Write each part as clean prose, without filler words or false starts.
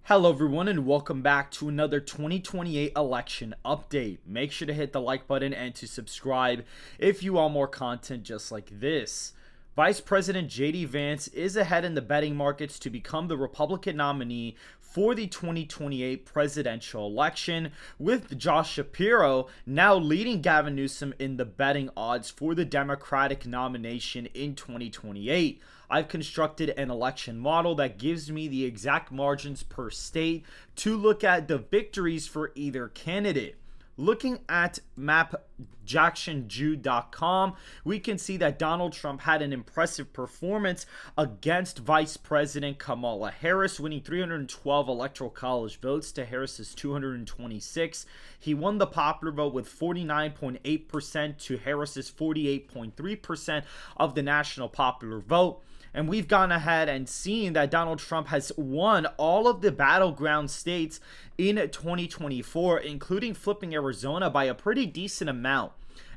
Hello everyone and welcome back to another 2028 election update. Make sure to hit the like button and to subscribe if you want more content just like this. Vice President J.D. Vance is ahead in the betting markets to become the Republican nominee for the 2028 presidential election, with Josh Shapiro now leading Gavin Newsom in the betting odds for the Democratic nomination in 2028. I've constructed an election model that gives me the exact margins per state to look at the victories for either candidate. Looking at mapjacksonjude.com, we can see that Donald Trump had an impressive performance against Vice President Kamala Harris, winning 312 electoral college votes to Harris's 226. He won the popular vote with 49.8% to Harris's 48.3% of the national popular vote. And we've gone ahead and seen that Donald Trump has won all of the battleground states in 2024, including flipping Arizona by a pretty decent amount.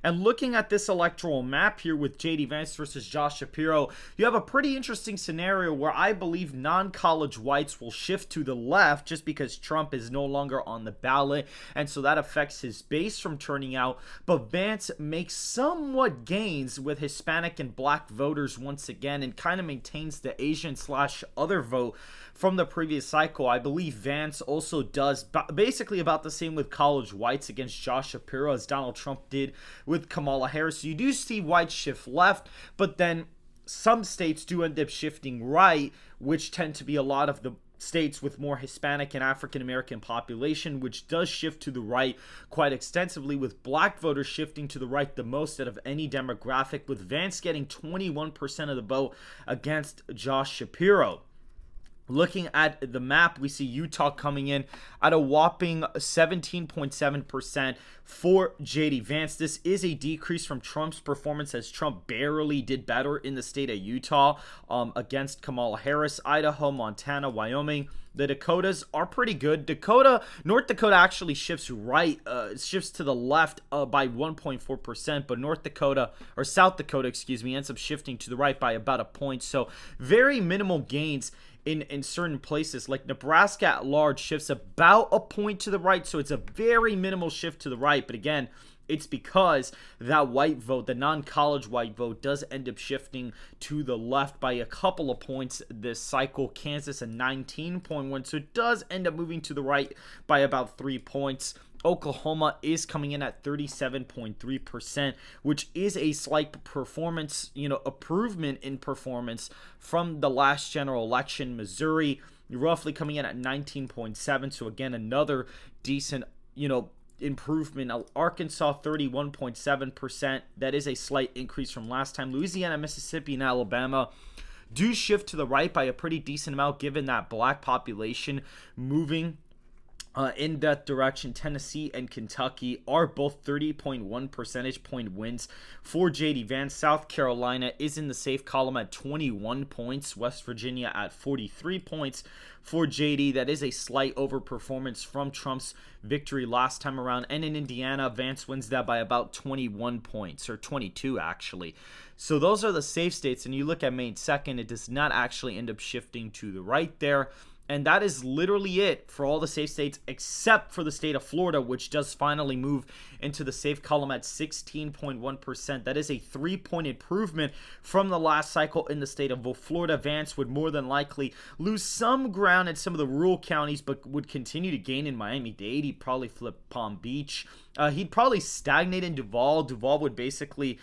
And looking at this electoral map here with J.D. Vance versus Josh Shapiro, you have a pretty interesting scenario where I believe non-college whites will shift to the left just because Trump is no longer on the ballot, and so that affects his base from turning out. But Vance makes somewhat gains with Hispanic and black voters once again and kind of maintains the Asian/other vote from the previous cycle. I believe Vance also does basically about the same with college whites against Josh Shapiro as Donald Trump did with Kamala Harris. So you do see whites shift left, but then some states do end up shifting right, which tend to be a lot of the states with more Hispanic and African American population, which does shift to the right quite extensively, with black voters shifting to the right the most out of any demographic, with Vance getting 21% of the vote against Josh Shapiro. Looking at the map, we see Utah coming in at a whopping 17.7% for J.D. Vance. This is a decrease from Trump's performance, as Trump barely did better in the state of Utah against Kamala Harris. Idaho, Montana, Wyoming, the Dakotas are pretty good. North Dakota actually shifts shifts to the left by 1.4%, but South Dakota, ends up shifting to the right by about a point. So very minimal gains in certain places. Like Nebraska at large shifts about a point to the right, so it's a very minimal shift to the right. But again, it's because that white vote, the non-college white vote, does end up shifting to the left by a couple of points this cycle. Kansas at 19.1, so it does end up moving to the right by about 3 points. Oklahoma is coming in at 37.3%, which is a slight performance, improvement in performance from the last general election. Missouri, roughly coming in at 19.7, so again, another decent, improvement. Arkansas, 31.7%. That is a slight increase from last time. Louisiana, Mississippi, and Alabama do shift to the right by a pretty decent amount, given that black population moving in that direction. Tennessee and Kentucky are both 30.1 percentage point wins for J.D. Vance. South Carolina is in the safe column at 21 points. West Virginia at 43 points for J.D. That is a slight overperformance from Trump's victory last time around. And in Indiana, Vance wins that by about 21 points, or 22 actually. So those are the safe states. And you look at Maine second, it does not actually end up shifting to the right there. And that is literally it for all the safe states except for the state of Florida, which does finally move into the safe column at 16.1%. That is a 3-point improvement from the last cycle in the state of Florida. Vance would more than likely lose some ground in some of the rural counties, but would continue to gain in Miami-Dade. He'd probably flip Palm Beach. He'd probably stagnate in Duval. Duval would basically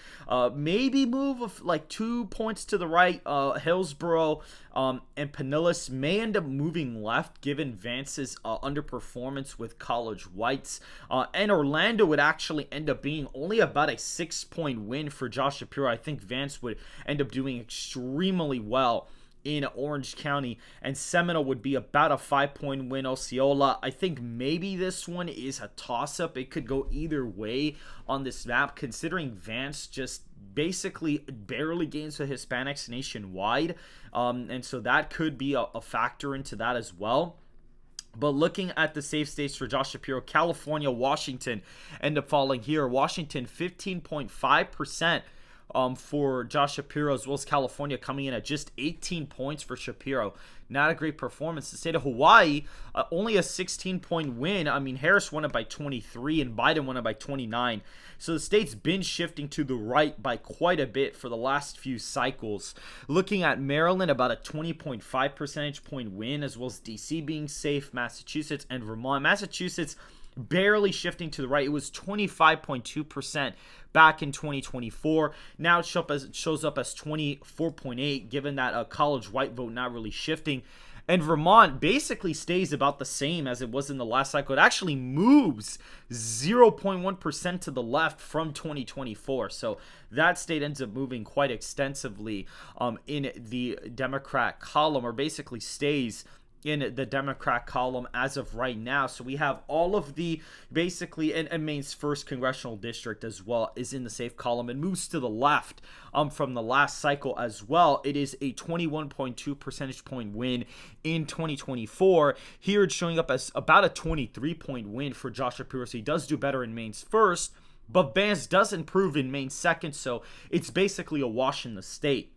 maybe move like 2 points to the right. Hillsborough and Pinellas may end up moving left given Vance's underperformance with college whites. And Orlando would actually end up being only about a 6-point win for Josh Shapiro. I think Vance would end up doing extremely well in Orange County, and Seminole would be about a 5-point win. Osceola, I think maybe this one is a toss-up. It could go either way on this map, considering Vance just basically barely gains the Hispanics nationwide, and so that could be a factor into that as well. But looking at the safe states for Josh Shapiro, California, Washington end up falling here. Washington, 15.5% for Josh Shapiro, as well as California coming in at just 18 points for Shapiro. Not a great performance. The state of Hawaii, only a 16-point win. I mean, Harris won it by 23 and Biden won it by 29. So the state's been shifting to the right by quite a bit for the last few cycles. Looking at Maryland, about a 20.5 percentage point win, as well as DC being safe, Massachusetts, and Vermont. Massachusetts barely shifting to the right. It was 25.2% back in 2024. Now it shows up as 24.8, given that a college white vote not really shifting. And Vermont basically stays about the same as it was in the last cycle. It actually moves 0.1% to the left from 2024. So that state ends up moving quite extensively in the Democrat column, or basically stays in the Democrat column as of right now. So we have all of the basically, and Maine's first congressional district as well is in the safe column and moves to the left from the last cycle as well. It is a 21.2 percentage point win in 2024. Here it's showing up as about a 23-point win for Josh Shapiro. So he does do better in Maine's first, but Vance does improve in Maine's second. So it's basically a wash in the state.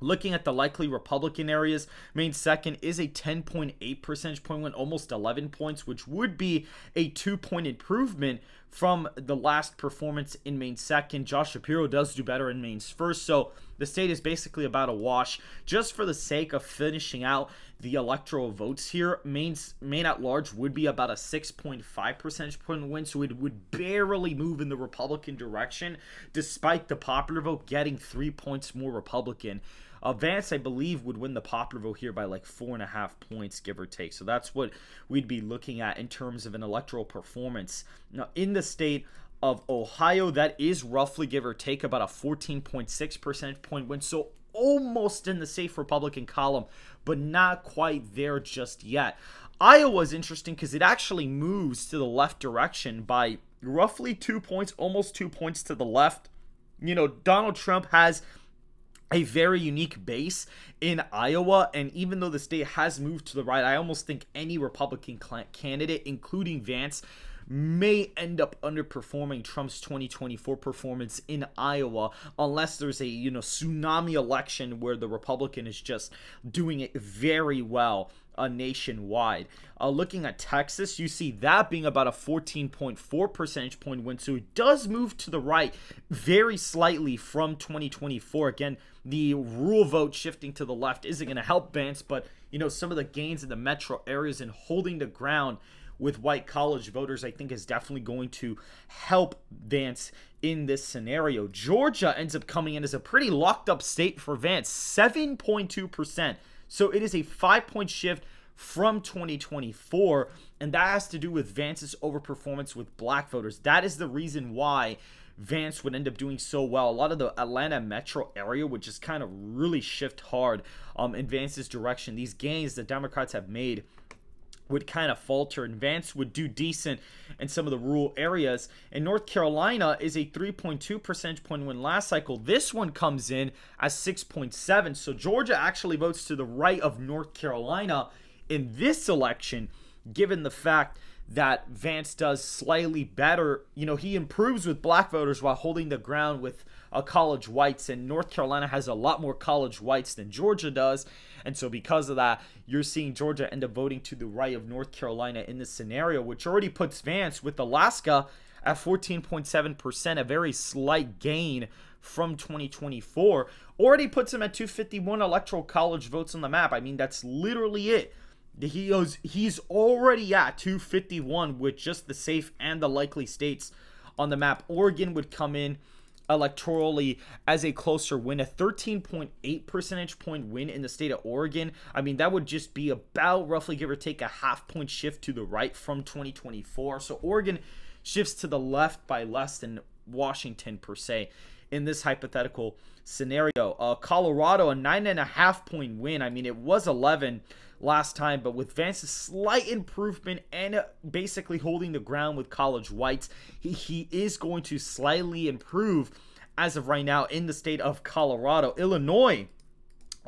Looking at the likely Republican areas, Maine's second is a 10.8 percentage point win, almost 11 points, which would be a 2-point improvement from the last performance in Maine's second. Josh Shapiro does do better in Maine's first, so the state is basically about a wash. Just for the sake of finishing out the electoral votes here, Maine at large would be about a 6.5 percentage point win, so it would barely move in the Republican direction, despite the popular vote getting 3 points more Republican. Vance, I believe, would win the popular vote here by like 4.5 points, give or take. So that's what we'd be looking at in terms of an electoral performance. Now, in the state of Ohio, that is roughly, give or take, about a 14.6 percentage point win. So almost in the safe Republican column, but not quite there just yet. Iowa is interesting because it actually moves to the left direction by roughly 2 points, almost 2 points to the left. You know, Donald Trump has a very unique base in Iowa, and even though the state has moved to the right, I almost think any Republican candidate, including Vance, may end up underperforming Trump's 2024 performance in Iowa, unless there's a tsunami election where the Republican is just doing it very well nationwide. Looking at Texas, you see that being about a 14.4 percentage point win, so it does move to the right very slightly from 2024. Again, the rural vote shifting to the left isn't going to help Vance, but some of the gains in the metro areas and holding the ground with white college voters, I think, is definitely going to help Vance in this scenario. Georgia ends up coming in as a pretty locked up state for Vance, 7.2%. So it is a 5-point shift from 2024, and that has to do with Vance's overperformance with black voters. That is the reason why Vance would end up doing so well. A lot of the Atlanta metro area would just kind of really shift hard in Vance's direction. These gains that Democrats have made would kind of falter, and Vance would do decent in some of the rural areas. And North Carolina is a 3.2 percentage point win last cycle. This one comes in as 6.7. So Georgia actually votes to the right of North Carolina in this election, given the fact that Vance does slightly better. He improves with black voters while holding the ground with college whites, and North Carolina has a lot more college whites than Georgia does. And so because of that, you're seeing Georgia end up voting to the right of North Carolina in this scenario, which already puts Vance with Alaska at 14.7%, a very slight gain from 2024. Already puts him at 251 electoral college votes on the map. I mean, that's literally it. He's already at 251 with just the safe and the likely states on the map. Oregon would come in electorally as a closer win, a 13.8 percentage point win in the state of Oregon. I mean, that would just be about roughly, give or take, a half-point shift to the right from 2024. So Oregon shifts to the left by less than Washington per se in this hypothetical scenario. Colorado, a 9.5-point win. I mean, it was 11 last time, but with Vance's slight improvement and basically holding the ground with college whites, he is going to slightly improve as of right now in the state of Colorado. Illinois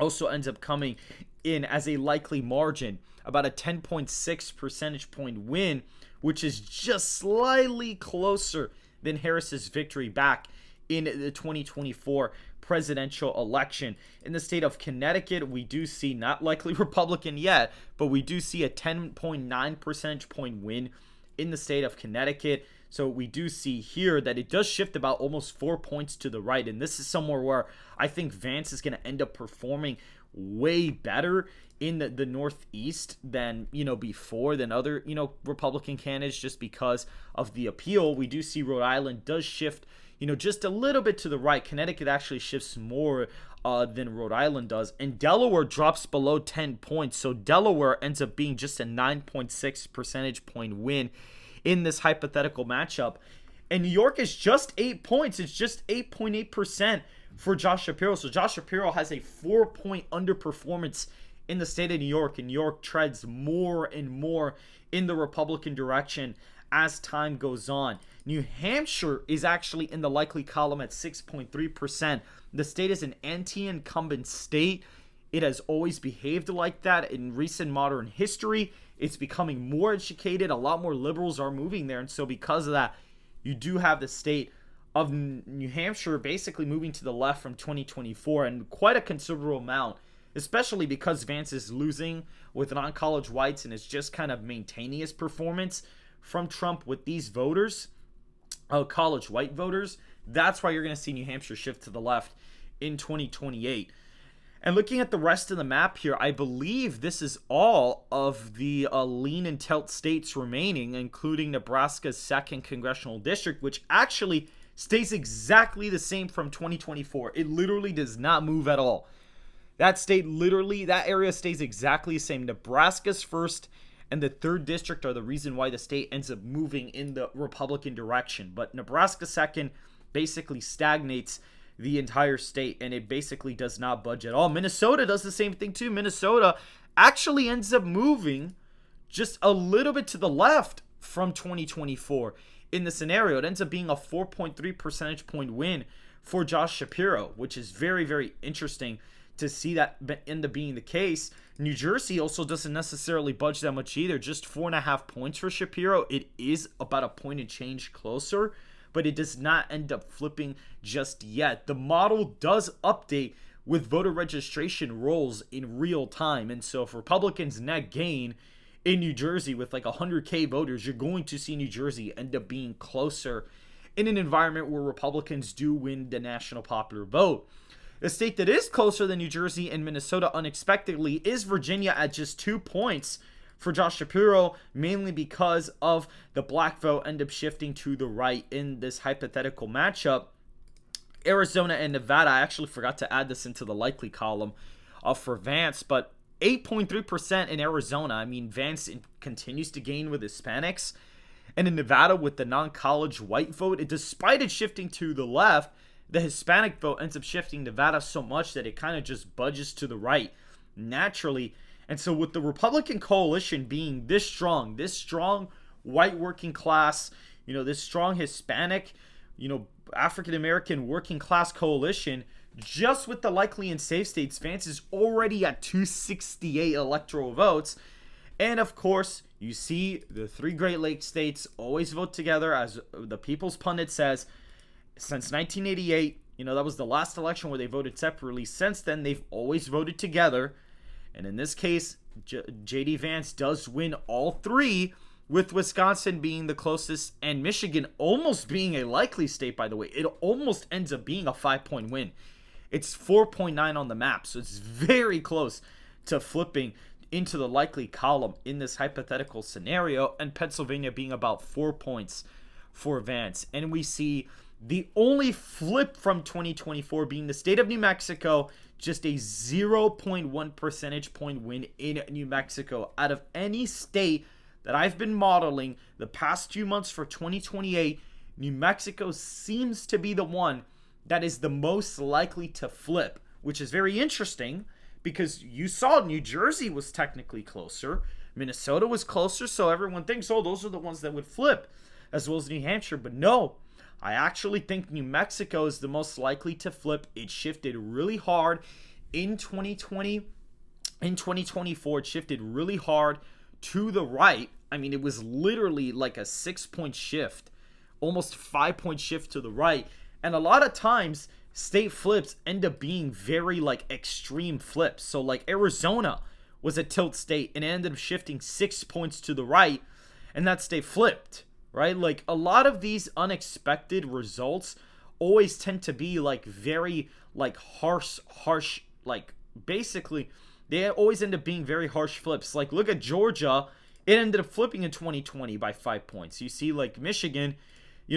also ends up coming in as a likely margin, about a 10.6 percentage point win, which is just slightly closer than Harris's victory back in the 2024 presidential election. In the state of Connecticut, we do see, not likely Republican yet, but we do see a 10.9 percentage point win in the state of Connecticut. So we do see here that it does shift about almost 4 points to the right. And this is somewhere where I think Vance is going to end up performing way better in the Northeast than, before, than other, Republican candidates, just because of the appeal. We do see Rhode Island does shift, just a little bit to the right. Connecticut actually shifts more than Rhode Island does. And Delaware drops below 10 points. So Delaware ends up being just a 9.6 percentage point win in this hypothetical matchup. And New York is just 8 points. It's just 8.8% for Josh Shapiro. So Josh Shapiro has a 4-point underperformance in the state of New York. And New York treads more and more in the Republican direction as time goes on. New Hampshire is actually in the likely column at 6.3%. The state is an anti-incumbent state. It has always behaved like that in recent modern history. It's becoming more educated. A lot more liberals are moving there. And so because of that, you do have the state of New Hampshire basically moving to the left from 2024, and quite a considerable amount, especially because Vance is losing with non-college whites and is just kind of maintaining his performance from Trump with these voters, college white voters. That's why you're going to see New Hampshire shift to the left in 2028. And looking at the rest of the map here, I believe this is all of the lean and tilt states remaining, including Nebraska's 2nd congressional district, which actually stays exactly the same from 2024. It literally does not move at all. That area stays exactly the same. Nebraska's 1st and the 3rd district are the reason why the state ends up moving in the Republican direction. But Nebraska 2nd basically stagnates the entire state, and it basically does not budge at all. Minnesota does the same thing too. Minnesota actually ends up moving just a little bit to the left from 2024 in the scenario. It ends up being a 4.3 percentage point win for Josh Shapiro, which is very, very interesting to see that end up being the case. New Jersey also doesn't necessarily budge that much either, just 4.5 points for Shapiro. It is about a point and change closer, but it does not end up flipping just yet. The model does update with voter registration rolls in real time. And so if Republicans net gain in New Jersey with like 100K voters, you're going to see New Jersey end up being closer in an environment where Republicans do win the national popular vote. The state that is closer than New Jersey and Minnesota unexpectedly is Virginia at just 2 points for Josh Shapiro, mainly because of the black vote end up shifting to the right in this hypothetical matchup. Arizona and Nevada, I actually forgot to add this into the likely column for Vance, but 8.3% in Arizona. I mean, Vance continues to gain with Hispanics. And in Nevada, with the non-college white vote, despite it shifting to the left, the Hispanic vote ends up shifting Nevada so much that it kind of just budges to the right naturally. And so with the Republican coalition being this strong white working class, this strong Hispanic, African-American working class coalition, just with the likely and safe states, Vance is already at 268 electoral votes. And of course, you see the 3 Great Lakes states always vote together, as the People's Pundit says. Since 1988, that was the last election where they voted separately. Since then, they've always voted together. And in this case, J.D. Vance does win all 3, with Wisconsin being the closest and Michigan almost being a likely state, by the way. It almost ends up being a 5-point win. It's 4.9 on the map, so it's very close to flipping into the likely column in this hypothetical scenario, and Pennsylvania being about 4 points for Vance. And we see the only flip from 2024 being the state of New Mexico, just a 0.1 percentage point win in New Mexico. Out of any state that I've been modeling the past 2 months for 2028, New Mexico seems to be the one that is the most likely to flip, which is very interesting because you saw New Jersey was technically closer, Minnesota was closer, so everyone thinks, those are the ones that would flip, as well as New Hampshire. But no, I actually think New Mexico is the most likely to flip. It shifted really hard in 2020. In 2024, it shifted really hard to the right. I mean, it was literally like a 6-point shift, almost 5-point shift to the right. And a lot of times, state flips end up being very like extreme flips. So like Arizona was a tilt state and it ended up shifting 6 points to the right, and that state flipped, right? Like a lot of these unexpected results always tend to be like very like harsh, like basically they always end up being very harsh flips. Like look at Georgia, it ended up flipping in 2020 by 5 points. You see like Michigan,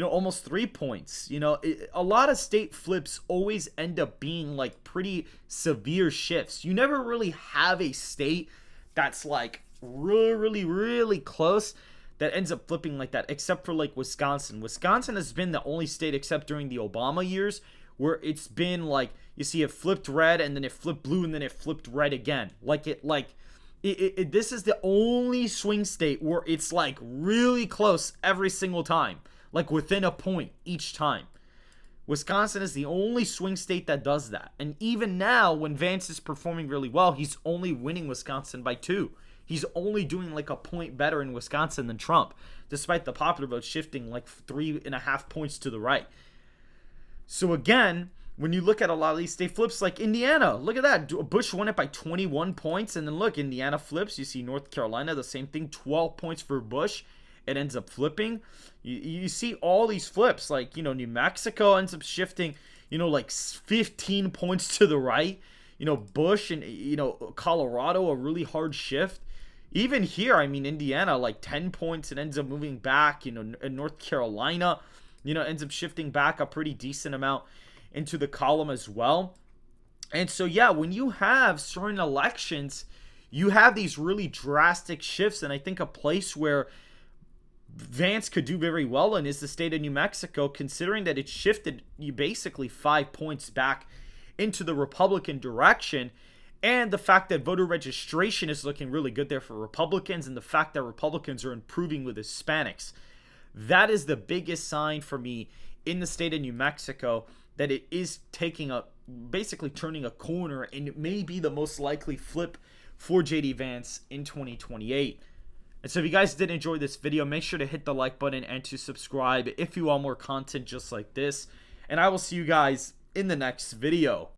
almost 3 points. A lot of state flips always end up being like pretty severe shifts. You never really have a state that's like really, really close that ends up flipping like that, except for like Wisconsin. Wisconsin has been the only state, except during the Obama years, where it's been like, you see it flipped red and then it flipped blue and then it flipped red again. This is the only swing state where it's like really close every single time, like within a point each time. Wisconsin is the only swing state that does that. And even now, when Vance is performing really well, he's only winning Wisconsin by 2. He's only doing like a point better in Wisconsin than Trump, despite the popular vote shifting like 3.5 points to the right. So again, when you look at a lot of these state flips, like Indiana, look at that. Bush won it by 21 points. And then look, Indiana flips. You see North Carolina, the same thing, 12 points for Bush. It ends up flipping. You see all these flips, like, New Mexico ends up shifting, like 15 points to the right. Bush and, Colorado, a really hard shift. Even here, Indiana, like 10 points, it ends up moving back. And North Carolina, ends up shifting back a pretty decent amount into the column as well. And so, yeah, when you have certain elections, you have these really drastic shifts. And I think a place where Vance could do very well in is the state of New Mexico, considering that it shifted you basically 5 points back into the Republican direction. And the fact that voter registration is looking really good there for Republicans, and the fact that Republicans are improving with Hispanics. That is the biggest sign for me in the state of New Mexico, that it is basically turning a corner, and it may be the most likely flip for JD Vance in 2028. And so if you guys did enjoy this video, make sure to hit the like button and to subscribe if you want more content just like this. And I will see you guys in the next video.